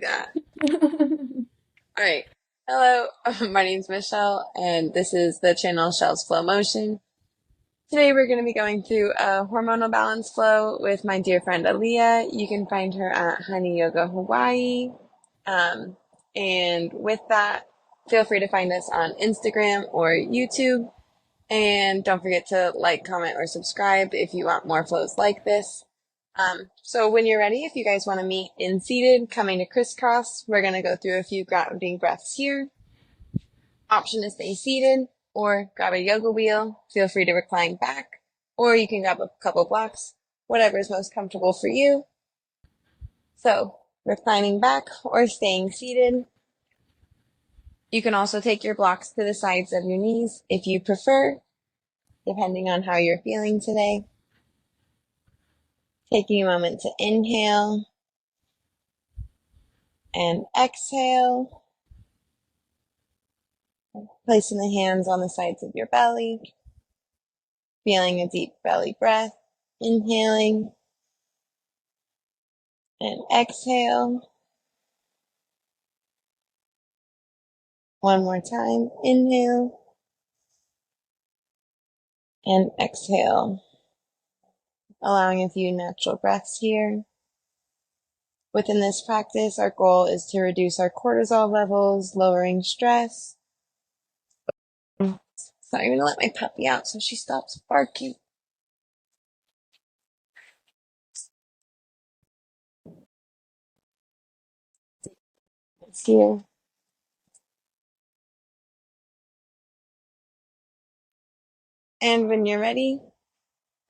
that. All right. Hello, my name's Michelle, and this is the channel Shell's Flow Motion. Today we're going to be going through a hormonal balance flow with my dear friend Aaliyah. You can find her at Honey Yoga Hawaii. And with that, feel free to find us on Instagram or YouTube. And don't forget to like, comment, or subscribe if you want more flows like this. So when you're ready, if you guys want to meet in seated, coming to crisscross, we're going to go through a few grounding breaths here. Option to stay seated or grab a yoga wheel. Feel free to recline back, or you can grab a couple blocks, whatever is most comfortable for you. So reclining back or staying seated. You can also take your blocks to the sides of your knees if you prefer, depending on how you're feeling today. Taking a moment to inhale and exhale. Placing the hands on the sides of your belly. Feeling a deep belly breath. Inhaling and exhale. One more time. Inhale and exhale. Allowing a few natural breaths here. Within this practice, our goal is to reduce our cortisol levels, lowering stress. So I'm going to let my puppy out so she stops barking. It's here. And when you're ready,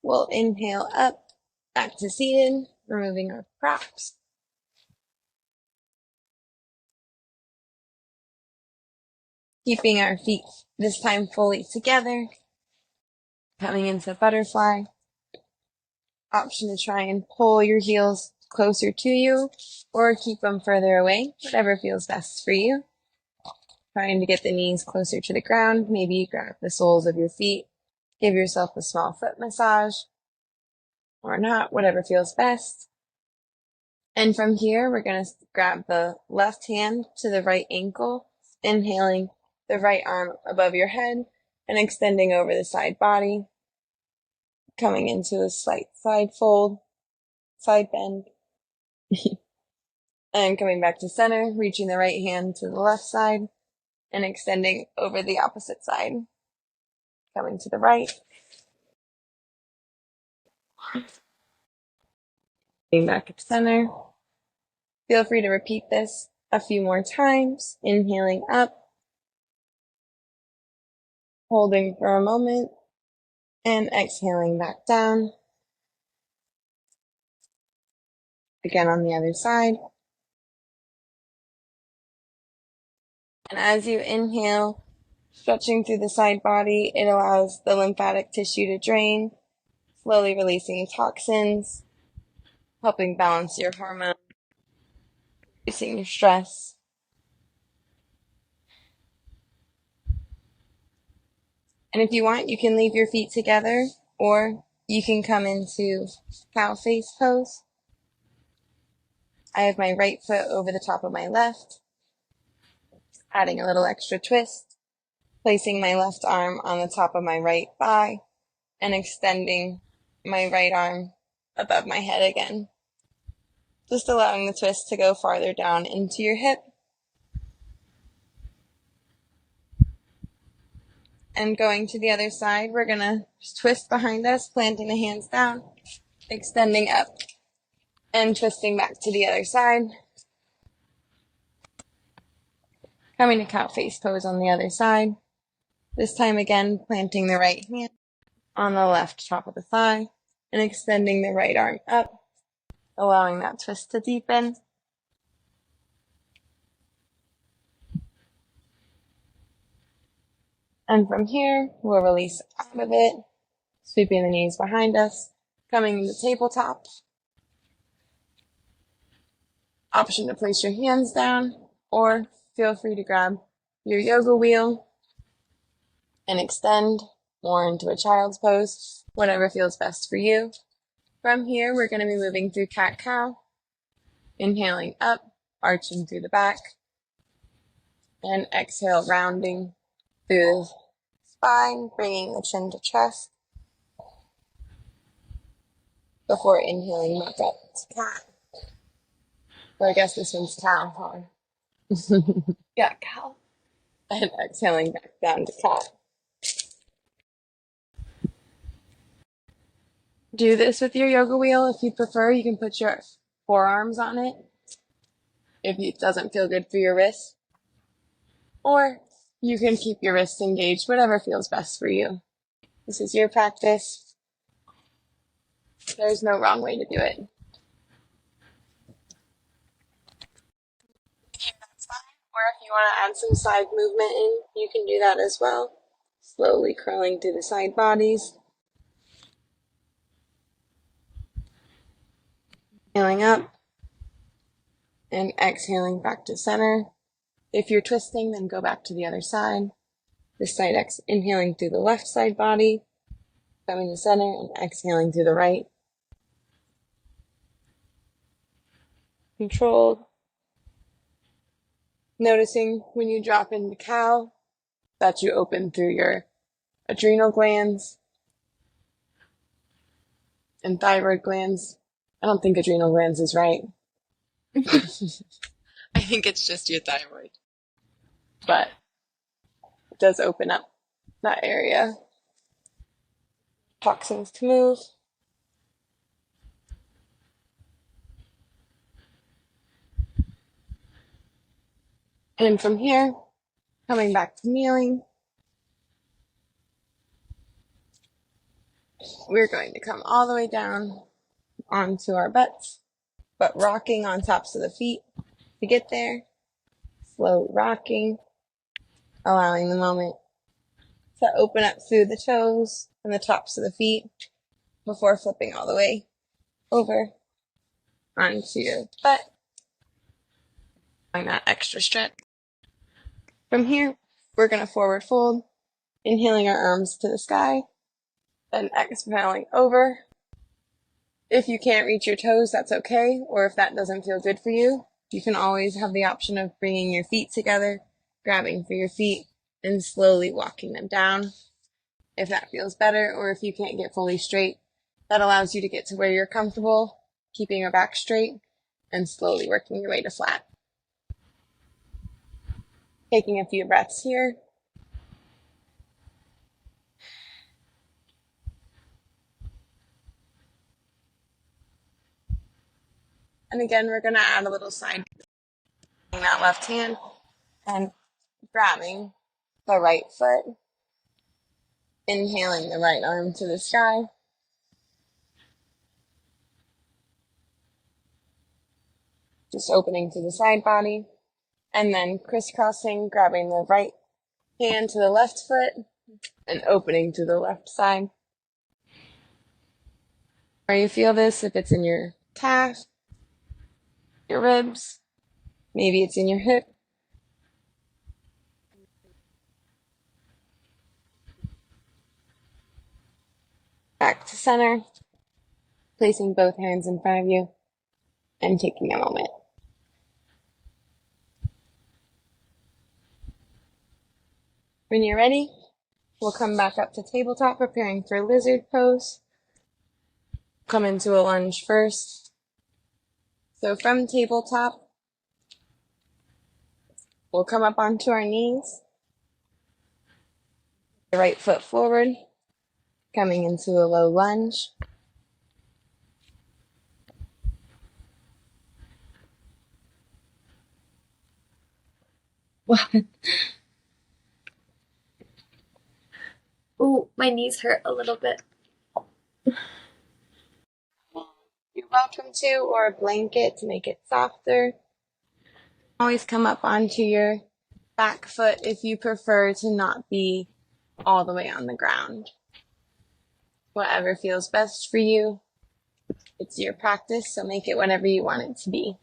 we'll inhale up, back to seated, removing our props. Keeping our feet this time fully together. Coming into butterfly. Option to try and pull your heels closer to you or keep them further away, whatever feels best for you. Trying to get the knees closer to the ground. Maybe grab the soles of your feet. Give yourself a small foot massage or not, whatever feels best. And from here, we're going to grab the left hand to the right ankle, inhaling the right arm above your head and extending over the side body, coming into a slight side fold, side bend, and coming back to center, reaching the right hand to the left side and extending over the opposite side, coming to the right, coming back to center. Feel free to repeat this a few more times, inhaling up, holding for a moment, and exhaling back down. Again on the other side. And as you inhale, stretching through the side body, it allows the lymphatic tissue to drain, slowly releasing toxins, helping balance your hormones, reducing your stress. And if you want, you can leave your feet together, or you can come into cow face pose. I have my right foot over the top of my left, adding a little extra twist, placing my left arm on the top of my right thigh, and extending my right arm above my head again. Just allowing the twist to go farther down into your hip. And going to the other side, we're going to twist behind us, planting the hands down, extending up, and twisting back to the other side. Coming to cow face pose on the other side. This time again, planting the right hand on the left top of the thigh and extending the right arm up, allowing that twist to deepen. And from here, we'll release out of it, sweeping the knees behind us, coming into tabletop. Option to place your hands down, or feel free to grab your yoga wheel and extend more into a child's pose, whatever feels best for you. From here, we're going to be moving through cat-cow, inhaling up, arching through the back. And exhale, rounding through the spine, bringing the chin to chest. Before inhaling back up to cat. Or I guess this one's cow, huh? Yeah, cow. And exhaling back down to cat. Do this with your yoga wheel. If you prefer, you can put your forearms on it if it doesn't feel good for your wrists. Or you can keep your wrists engaged, whatever feels best for you. This is your practice. There's no wrong way to do it. That's fine. Or if you want to add some side movement in, you can do that as well. Slowly curling through the side bodies. Inhaling up and exhaling back to center. If you're twisting, then go back to the other side. This side, inhaling through the left side body, coming to center and exhaling through the right. Controlled. Noticing when you drop into cow that you open through your adrenal glands and thyroid glands. I don't think adrenal glands is right. I think it's just your thyroid. But it does open up that area. Toxins to move. And from here, coming back to kneeling, we're going to come all the way down onto our butts, but rocking on tops of the feet to get there. Slow rocking, allowing the moment to open up through the toes and the tops of the feet before flipping all the way over onto your butt. Doing that extra stretch. From here, we're going to forward fold, inhaling our arms to the sky, then exhaling over. If you can't reach your toes, that's okay. Or if that doesn't feel good for you, you can always have the option of bringing your feet together, grabbing for your feet, and slowly walking them down. If that feels better, or if you can't get fully straight, that allows you to get to where you're comfortable, keeping your back straight, and slowly working your way to flat. Taking a few breaths here. And again, we're going to add a little side, that left hand, and grabbing the right foot, inhaling the right arm to the sky. Just opening to the side body, and then crisscrossing, grabbing the right hand to the left foot, and opening to the left side. Where you feel this, if it's in your calf, your ribs, maybe it's in your hip. Back to center, placing both hands in front of you, and taking a moment. When you're ready, we'll come back up to tabletop, preparing for lizard pose. Come into a lunge first. So from tabletop, we'll come up onto our knees. The right foot forward, coming into a low lunge. What? Ooh, my knees hurt a little bit. You're welcome to, or a blanket to make it softer. Always come up onto your back foot if you prefer to not be all the way on the ground. Whatever feels best for you. It's your practice, so make it whatever you want it to be.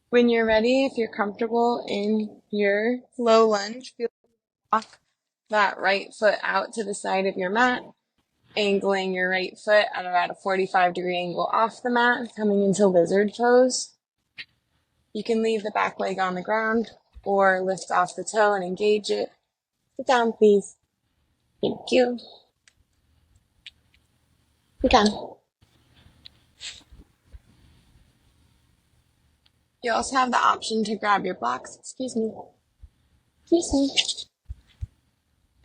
When you're ready, if you're comfortable in your low lunge, feel free to walk that right foot out to the side of your mat angling your right foot at about a 45-degree angle off the mat, coming into lizard pose. You can leave the back leg on the ground or lift off the toe and engage it. Sit down, please. Thank you. Sit down. You also have the option to grab your blocks, excuse me,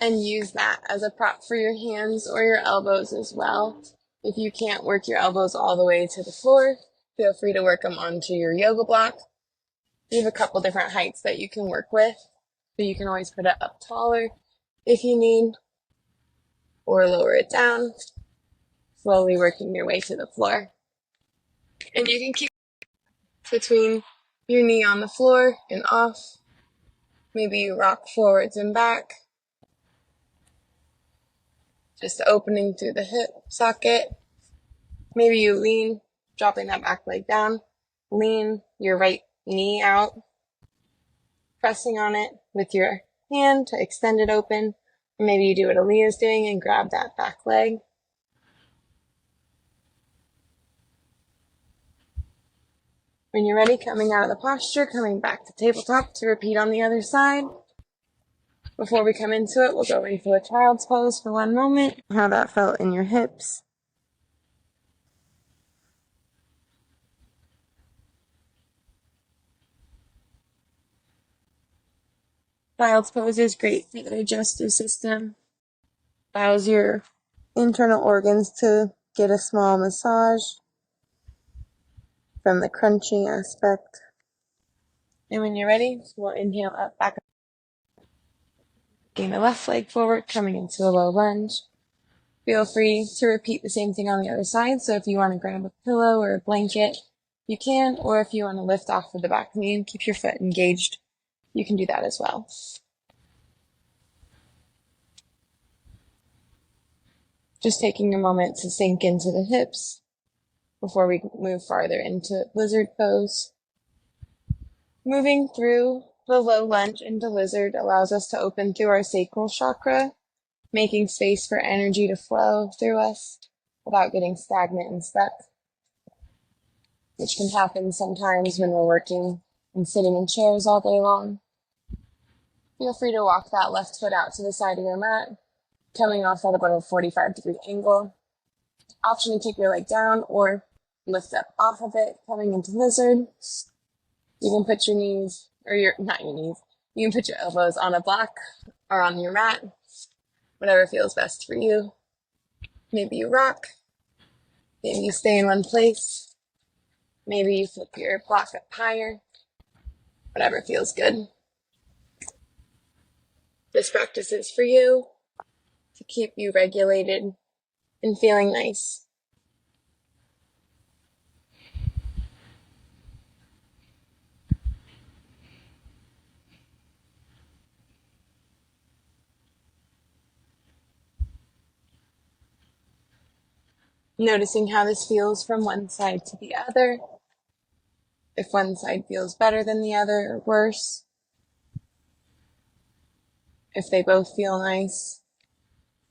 and use that as a prop for your hands or your elbows as well. If you can't work your elbows all the way to the floor, feel free to work them onto your yoga block. You have a couple different heights that you can work with, so you can always put it up taller if you need, or lower it down, slowly working your way to the floor. And you can keep between your knee on the floor and off. Maybe you rock forwards and back, just opening through the hip socket. Maybe you lean, dropping that back leg down. Lean your right knee out, pressing on it with your hand to extend it open. Or maybe you do what Aaliyah's doing and grab that back leg. When you're ready, coming out of the posture, coming back to tabletop to repeat on the other side. Before we come into it, we'll go into a child's pose for 1 moment. How that felt in your hips. Child's pose is great for the digestive system. Allows your internal organs to get a small massage from the crunching aspect. And when you're ready, we'll inhale up, back up. Bring the left leg forward, coming into a low lunge. Feel free to repeat the same thing on the other side. So if you want to grab a pillow or a blanket, you can, or if you want to lift off of the back knee and keep your foot engaged, you can do that as well. Just taking a moment to sink into the hips before we move farther into lizard pose. Moving through the low lunge into lizard allows us to open through our sacral chakra, making space for energy to flow through us without getting stagnant and stuck, which can happen sometimes when we're working and sitting in chairs all day long. Feel free to walk that left foot out to the side of your mat, coming off at about a 45-degree angle. Option to keep your leg down or lift up off of it, coming into lizard. You can put your knees, or not your knees, you can put your elbows on a block or on your mat, whatever feels best for you. Maybe you rock, maybe you stay in one place, maybe you flip your block up higher, whatever feels good. This practice is for you to keep you regulated and feeling nice. Noticing how this feels from one side to the other. If one side feels better than the other or worse. If they both feel nice.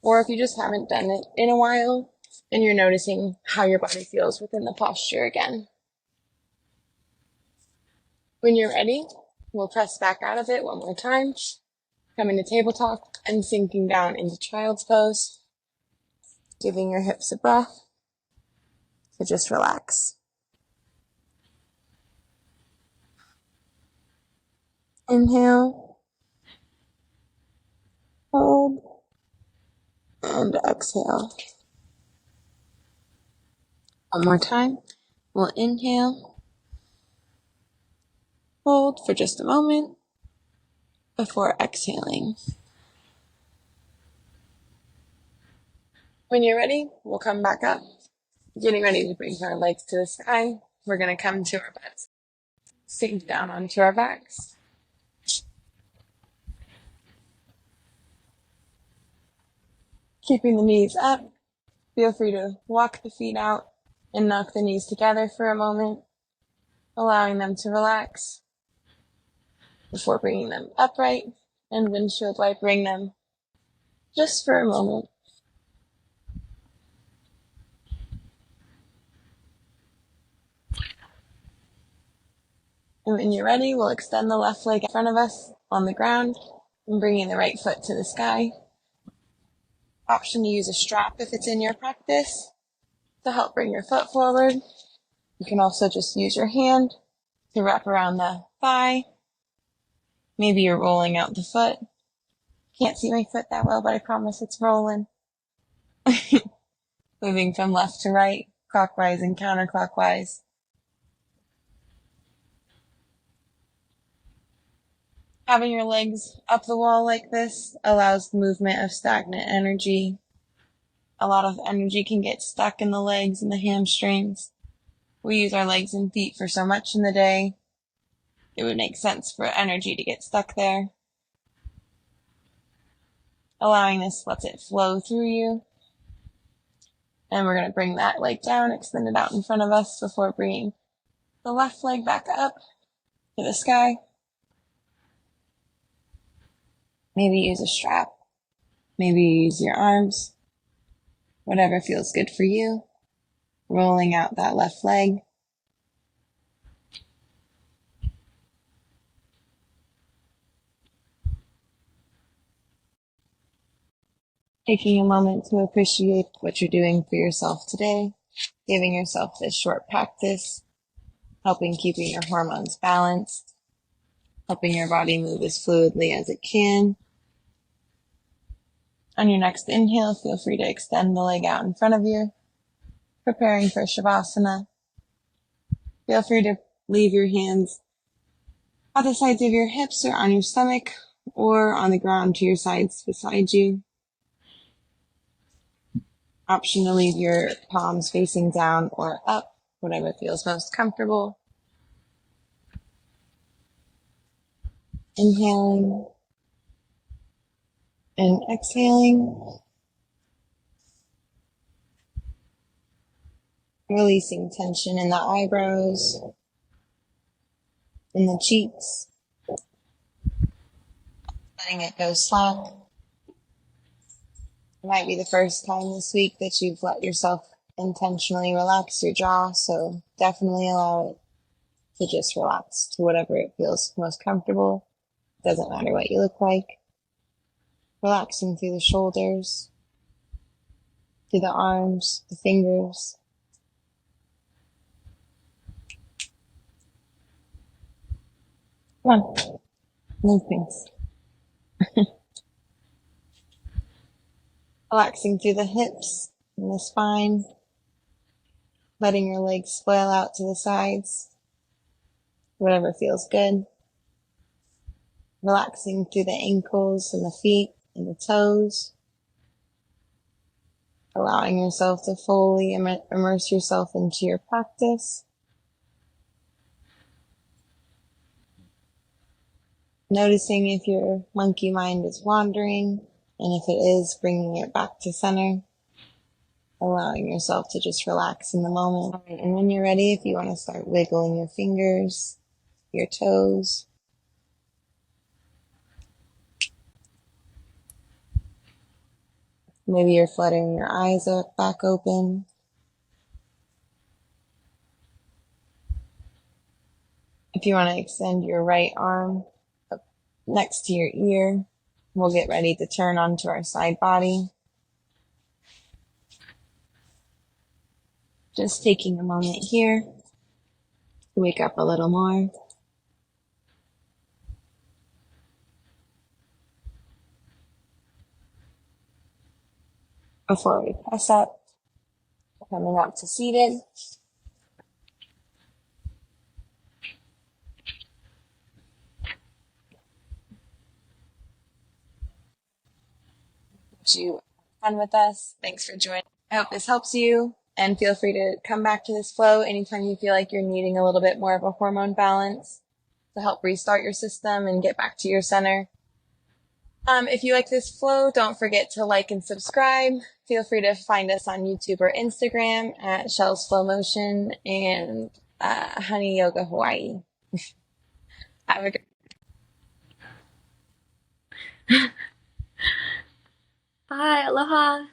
Or if you just haven't done it in a while and you're noticing how your body feels within the posture again. When you're ready, we'll press back out of it 1 more time, coming to tabletop and sinking down into child's pose, giving your hips a breath. So just relax. Inhale, hold, and exhale. 1 more time. We'll inhale, hold for just a moment before exhaling. When you're ready, we'll come back up, getting ready to bring our legs to the sky. We're going to come to our butts, sink down onto our backs. Keeping the knees up, feel free to walk the feet out and knock the knees together for a moment, allowing them to relax before bringing them upright and windshield wipering them just for a moment. And when you're ready, we'll extend the left leg in front of us on the ground and bringing the right foot to the sky. Option to use a strap if it's in your practice to help bring your foot forward. You can also just use your hand to wrap around the thigh. Maybe you're rolling out the foot. Can't see my foot that well, but I promise it's rolling. Moving from left to right, clockwise and counterclockwise. Having your legs up the wall like this allows the movement of stagnant energy. A lot of energy can get stuck in the legs and the hamstrings. We use our legs and feet for so much in the day. It would make sense for energy to get stuck there. Allowing this lets it flow through you. And we're going to bring that leg down, extend it out in front of us before bringing the left leg back up to the sky. Maybe use a strap. Maybe use your arms. Whatever feels good for you. Rolling out that left leg. Taking a moment to appreciate what you're doing for yourself today. Giving yourself this short practice. Helping keeping your hormones balanced. Helping your body move as fluidly as it can. On your next inhale, feel free to extend the leg out in front of you. Preparing for Shavasana. Feel free to leave your hands at the sides of your hips or on your stomach or on the ground to your sides beside you. Option to leave your palms facing down or up, whatever feels most comfortable. Inhaling and exhaling. Releasing tension in the eyebrows, in the cheeks. Letting it go slack. It might be the first time this week that you've let yourself intentionally relax your jaw, so definitely allow it to just relax to whatever it feels most comfortable. Doesn't matter what you look like. Relaxing through the shoulders, through the arms, the fingers. Come on, move things. Relaxing through the hips and the spine. Letting your legs flail out to the sides. Whatever feels good. Relaxing through the ankles and the feet and the toes. Allowing yourself to fully immerse yourself into your practice. Noticing if your monkey mind is wandering, and if it is, bringing it back to center. Allowing yourself to just relax in the moment. And when you're ready, if you want to start wiggling your fingers, your toes. Maybe you're fluttering your eyes back open. If you want to extend your right arm up next to your ear, we'll get ready to turn onto our side body. Just taking a moment here to wake up a little more. Before we press up, coming up to seated. You had fun with us. Thanks for joining. I hope this helps you, and feel free to come back to this flow anytime you feel like you're needing a little bit more of a hormone balance to help restart your system and get back to your center. If you like this flow, don't forget to like and subscribe. Feel free to find us on YouTube or Instagram at Shell's Flow Motion and Honey Yoga Hawaii. Have a good Bye. Aloha.